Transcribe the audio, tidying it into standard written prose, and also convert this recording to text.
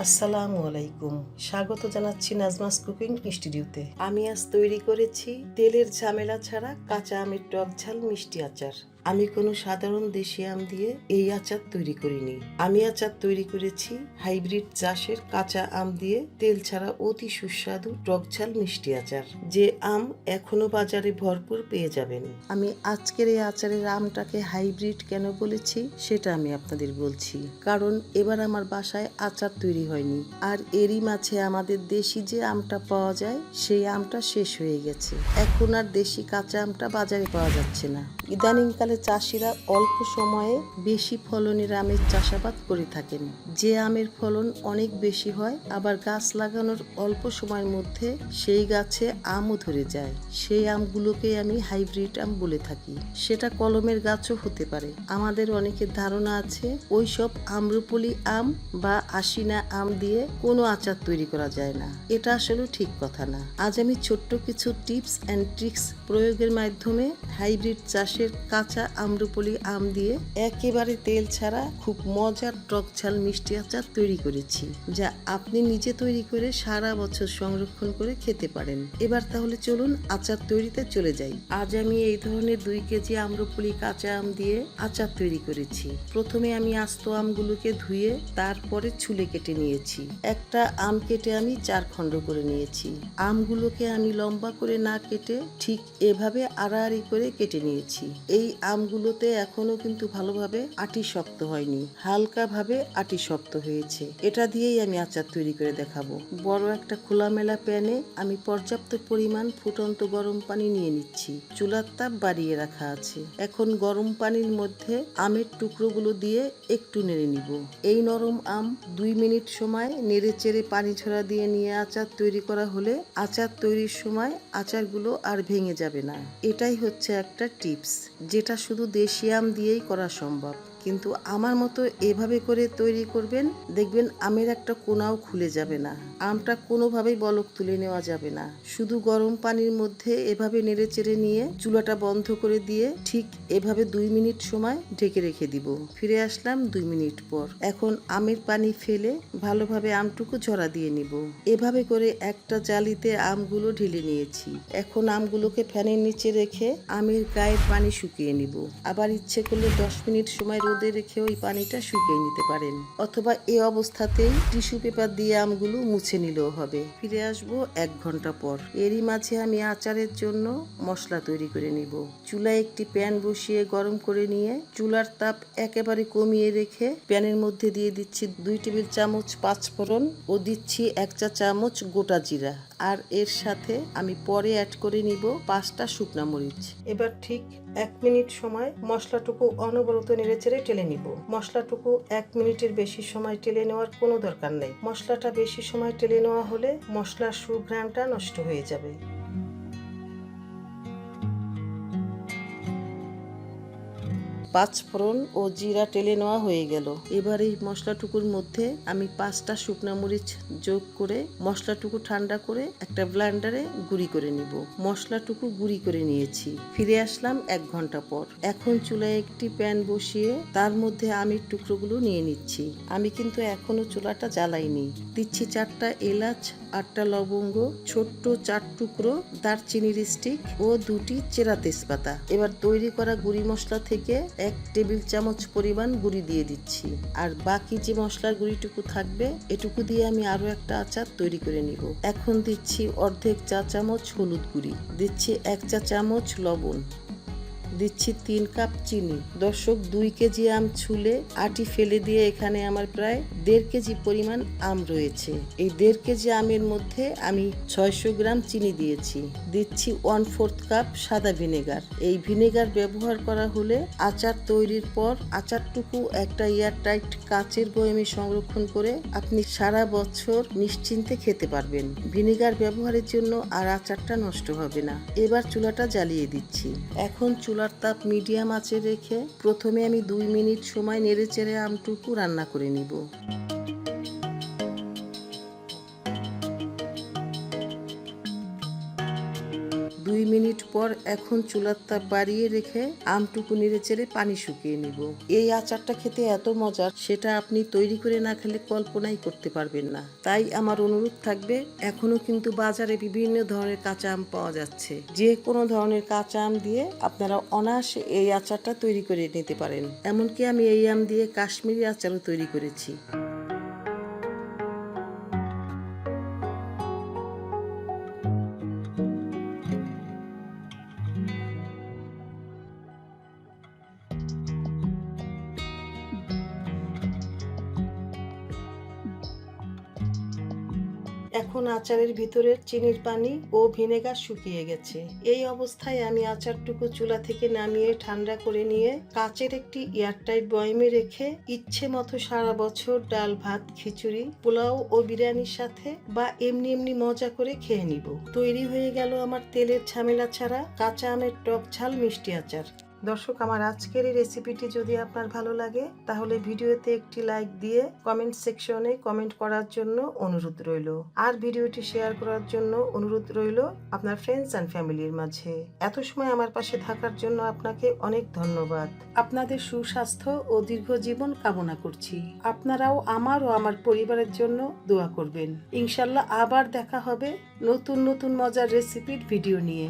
আসসালামু আলাইকুম। স্বাগত জানাচ্ছি নাজমাস কুকিং স্টুডিওতে। আমি আজ তৈরি করেছি তেলের ঝামেলা ছাড়া কাঁচা আমের টক ঝাল মিষ্টি আচার। আমি কোনো সাধারণ দেশি আম দিয়ে এই আচার তৈরি করিনি। আমি আচার তৈরি করেছি হাইব্রিড চাষের কাঁচা আম দিয়ে তেল ছাড়া অতি সুস্বাদু টক ঝাল মিষ্টি আচার, যে আম এখনো বাজারে ভরপুর পেয়ে যাবেন। আমি আজকের এই আচারের আমটাকে হাইব্রিড কেন বলেছি সেটা আমি আপনাদের বলছি। কারণ এবার আমার বাসায় আচার তৈরি হয়নি, আর এরই মাঝে আমাদের দেশি যে আমটা পাওয়া যায় সেই আমটা শেষ হয়ে গেছে। এখন আর দেশি কাঁচা আমটা বাজারে পাওয়া যাচ্ছে না। ইদানিংকালে চাষিরা অল্প সময়ে বেশি ফলনের আমের চাষাবাদ করে থাকেন। যে আমের ফলন অনেক বেশি হয়, আবার গাছ লাগানোর অল্প সময়ের মধ্যে সেই গাছে আমও ধরে যায়, সেই আমগুলোকে আমি হাইব্রিড আম বলে থাকি। সেটা কলমের গাছও হতে পারে। আমাদের অনেকের ধারণা আছে ওইসব আম্রপলি আম বা আশিনা আম দিয়ে কোনো আচার তৈরি করা যায় না। এটা আসলে ঠিক কথা না। আজ আমি ছোট্ট কিছু টিপস অ্যান্ড ট্রিক্স প্রয়োগের মাধ্যমে হাইব্রিড চাষের কাঁচা আম্রপলি আম দিয়ে একেবারে তেল ছাড়া খুব মজার টক ঝাল মিষ্টি আচার তৈরি করেছি, যা আপনি নিজে তৈরি করে সারা বছর সংরক্ষণ করে খেতে পারেন। এবার তাহলে চলুন আচার তৈরিতে চলে যাই। আজ আমি এই ধরনের 2 কেজি আম্রপলি কাঁচা আম দিয়ে আচার তৈরি করেছি। প্রথমে আমি আস্ত আমগুলোকে ধুয়ে তারপরে ছুলে কেটে নিয়েছি। একটা আম কেটে আমি 4 খণ্ড করে নিয়েছি। আমগুলোকে আমি লম্বা করে না কেটে ঠিক এভাবে আড়াআড়ি করে কেটে নিয়েছি। এই আমগুলোতে এখনো কিন্তু ভালোভাবে আটি শক্ত হয়নি, হালকা ভাবে আটি শক্ত হয়েছে। এটা দিয়েই আমি আচার তৈরি করে দেখাবো। বড় একটা খোলামেলা প্যানে আমি পর্যাপ্ত পরিমাণ ফুটন্ত গরম পানি নিয়ে নিচ্ছি। চুলার তাপ বাড়িয়ে রাখা আছে। এখন গরম পানির মধ্যে আমের টুকরোগুলো দিয়ে একটু নেড়ে নিব। এই নরম আম 2 মিনিট সময় নেড়ে চেড়ে পানি ঝরা দিয়ে নিয়ে আচার তৈরি করা হলে আচার তৈরির সময় আচারগুলো আর ভেঙে যাবে না। এটাই হচ্ছে একটা টিপস, যেটা শুধু দেশি আম দিয়েই করা সম্ভব। কিন্তু আমার মতো এভাবে করে তৈরি করবেন, দেখবেন আমের একটা কোনাও খুলে যাবে না, আমটা কোনোভাবেই বলক তুলে নেওয়া যাবে না। শুধু গরম পানির মধ্যে এভাবে নেড়ে চেড়ে নিয়ে চুলাটা বন্ধ করে দিয়ে ঠিক এভাবে 2 মিনিট সময় ঢেকে রেখে দিব। ফিরে আসলাম 2 মিনিট পর। এখন আমের পানি ফেলে ভালোভাবে আমটুকু ঝরা দিয়ে নিব। এভাবে করে একটা জালিতে আমগুলো ঢেলে নিয়েছি। এখন আমগুলোকে ফ্যানের নিচে রেখে আমের গায়ের পানি শুকিয়ে নিব। আবার ইচ্ছে করলে 10 মিনিট সময় রোদে রেখে ওই পানিটা শুকিয়ে নিতে পারেন, অথবা এই অবস্থাতেই টিস্যু পেপার দিয়ে আমগুলো মুছে নিলেও হবে। ফিরে আসবো 1 ঘন্টা পর। এরই মাঝে আমি আচারের জন্য মশলা তৈরি করে নিব। চুলায় একটি প্যান বসিয়ে গরম করে নিয়ে চুলার তাপ একেবারে কমিয়ে রেখে প্যানের মধ্যে দিয়ে দিচ্ছি 2 টেবিল চামচ পাঁচফোড়ন ও দিচ্ছি 1 চা চামচ গোটা জিরা, আর এর সাথে আমি পরে অ্যাড করে নিব 5টা শুকনা মরিচ। এবার ঠিক 1 মিনিট সময় মশলাটুকু অনবরত নেড়েচেড়ে টেলে নিব। মশলাটুকু 1 মিনিটের বেশি সময় টেলে নেওয়ার কোনো দরকার নেই। মশলাটা বেশি সময় টেলে নেওয়া হলে মশলার সুঘ্রাণটা নষ্ট হয়ে যাবে। পাঁচফোড়ন ও জিরা টেলে নেওয়া হয়ে গেল। এবার এই মশলাটুকুর মধ্যে আমি 5টা শুকনা মরিচ যোগ করে মশলাটুকু ঠান্ডা করে একটা ব্লেন্ডারে গুঁড়ি করে নিব। মশলাটুকু গুঁড়ি করে নিয়েছি। ফিরে আসলাম 1 ঘন্টা পর। এখন চুলায় একটি প্যান বসিয়ে তার মধ্যে আমের টুকরোগুলো নিয়ে নিচ্ছি। আমি কিন্তু এখনো চুলাটা জ্বালাইনি। দিচ্ছি 4টা এলাচ, 8টা লবঙ্গ, ছোট্ট 4 টুকরো দারচিনির স্টিক ও 2টি চেরা তেজপাতা। এবার তৈরি করা গুঁড়ি মশলা থেকে 1 টেবিল চামচ পরিমাণ গুঁড়ি দিয়ে দিচ্ছি। আর বাকি যে মশলার গুঁড়িটুকু থাকবে এটুকু দিয়ে আমি আরো একটা আচার তৈরি করে নিব। এখন দিচ্ছি অর্ধেক চা চামচ হলুদ গুঁড়ি, দিচ্ছি 1 চা চামচ লবণ, দিচ্ছি 3 কাপ চিনি। দর্শক, 2 কেজি আম ছুলে আটি ফেলে দিয়ে এখানে আমার প্রায় 1.5 কেজি পরিমাণ আম রয়েছে। এই 1.5 কেজি আমের মধ্যে আমি 600 গ্রাম চিনি দিয়েছি। দিচ্ছি 1/4 কাপ সাদা ভিনেগার। এই ভিনেগার ব্যবহার করা হলে আচার তৈরির পর আচারটুকু একটা এয়ারটাইট কাচের বয়ামে সংরক্ষণ করে আপনি সারা বছর নিশ্চিন্তে খেতে পারবেন। ভিনেগার ব্যবহারের জন্য আর আচারটা নষ্ট হবে না। এবার চুলাটা জ্বালিয়ে দিচ্ছি। এখন চুলার তাপ মিডিয়াম আঁচে রেখে প্রথমে আমি 2 মিনিট সময় নেড়েচেড়ে আমটুকু রান্না করে নিব। 2 মিনিট পর এখন চুলার তাপ বাড়িয়ে রেখে আমটুকু নেড়ে চেড়ে পানি শুকিয়ে নিব। এই আচারটা খেতে এত মজার, সেটা আপনি তৈরি করে না খেলে কল্পনাই করতে পারবেন না। তাই আমার অনুরোধ থাকবে, এখনো কিন্তু বাজারে বিভিন্ন ধরনের কাঁচা আম পাওয়া যাচ্ছে। যে কোনো ধরনের কাঁচা আম দিয়ে আপনারা অনায়াসে এই আচারটা তৈরি করে নিতে পারেন। এমনকি আমি এই আম দিয়ে কাশ্মীরি আচারও তৈরি করেছি। এখন আচারের ভিতরের চিনির পানি ও ভিনেগার শুকিয়ে গেছে। এই অবস্থায় আমি আচারটুকু চুলা থেকে নামিয়ে ঠান্ডা করে নিয়ে কাচের একটি এয়ারটাইট বয়ামে রেখে ইচ্ছে মতো সারা বছর ডাল, ভাত, খিচুড়ি, পোলাও ও বিরিয়ানির সাথে বা এমনি এমনি মজা করে খেয়ে নিব। তৈরি হয়ে গেল আমার তেলের ঝামেলা ছাড়া কাঁচা আমের টক ঝাল মিষ্টি আচার। দর্শক, আমার আজকের এই রেসিপিটি যদি আপনার ভালো লাগে তাহলে ভিডিওতে একটি লাইক দিয়ে কমেন্ট সেকশনে কমেন্ট করার জন্য অনুরোধ রইল। আর ভিডিওটি শেয়ার করার জন্য অনুরোধ রইল আপনার ফ্রেন্ডস অ্যান্ড ফ্যামিলির মাঝে। এত সময় আমার পাশে থাকার জন্য আপনাকে অনেক ধন্যবাদ। আপনাদের সুস্বাস্থ্য ও দীর্ঘ জীবন কামনা করছি। আপনারাও আমার ও আমার পরিবারের জন্য দোয়া করবেন। ইনশাল্লাহ আবার দেখা হবে নতুন নতুন মজার রেসিপির ভিডিও নিয়ে।